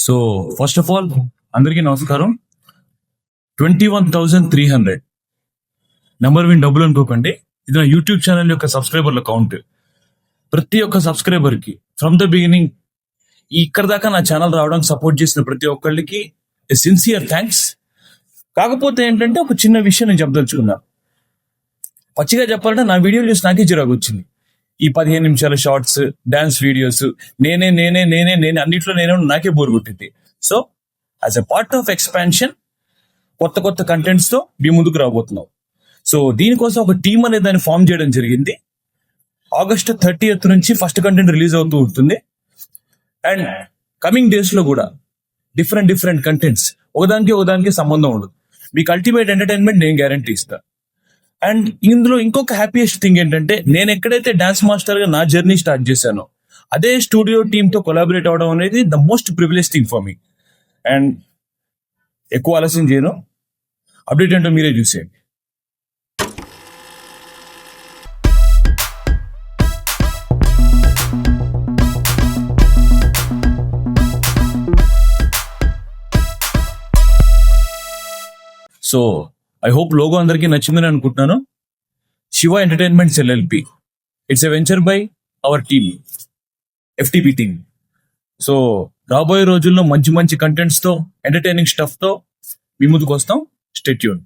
So first of all అందరికీ నమస్కారం. 21,300 number win డబ్బులు అనుకోకండి. ఇది నా యూట్యూబ్ ఛానల్ యొక్క సబ్స్క్రైబర్ల కౌంట్. ప్రతి ఒక్క సబ్స్క్రైబర్ కి ఫ్రమ్ ద బిగినింగ్ ఇక్కడ దాకా నా ఛానల్ రావడానికి సపోర్ట్ చేసిన ప్రతి ఒక్కళ్ళకి సిన్సియర్ థ్యాంక్స్. కాకపోతే ఏంటంటే ఒక చిన్న విషయం నేను చెప్పదలుచుకున్నా. పచ్చిగా చెప్పాలంటే నా వీడియోలు చూసి నాకే చిరాకు వచ్చింది. ఈ 15 నిమిషాల షార్ట్స్, డాన్స్ వీడియోస్, నేనే అన్నిట్లో నేనే నాకే బోర్ కొట్టింది. So as a part of expansion కొత్త కంటెంట్స్ తో మీ ముందుకు రాబోతున్నాం. సో దీనికోసం ఒక టీమ్ అనే దాన్ని ఫామ్ చేయడం జరిగింది. August 30th నుంచి ఫస్ట్ కంటెంట్ రిలీజ్ అవుతూ ఉంటుంది. అండ్ కమింగ్ డేస్ లో కూడా డిఫరెంట్ కంటెంట్స్ ఒకదానికి సంబంధం ఉండదు. మీకు అల్టిమేట్ ఎంటర్టైన్మెంట్ నేను గ్యారంటీ ఇస్తా. అండ్ ఇందులో ఇంకొక హ్యాపీయెస్ట్ థింగ్ ఏంటంటే నేను ఎక్కడైతే డాన్స్ మాస్టర్ గా నా జర్నీ స్టార్ట్ చేశానో అదే స్టూడియో టీమ్ తో కొలాబరేట్ అవడం అనేది the most privilege thing for me. And ఎక్కువ ఆలస్యం చేయను, అప్డేట్ ఏంటో మీరే చూసేయండి. సో ఐ హోప్ లోగో అందరికీ నచ్చిందని అనుకుంటున్నాను. Shiva entertainments LLP, it's a venture by our team, FTP team. So రాబోయే రోజుల్లో మంచి కంటెంట్స్ తో, ఎంటర్టైనింగ్ స్టఫ్ తో మీ ముందుకు వస్తాం. Stay tune.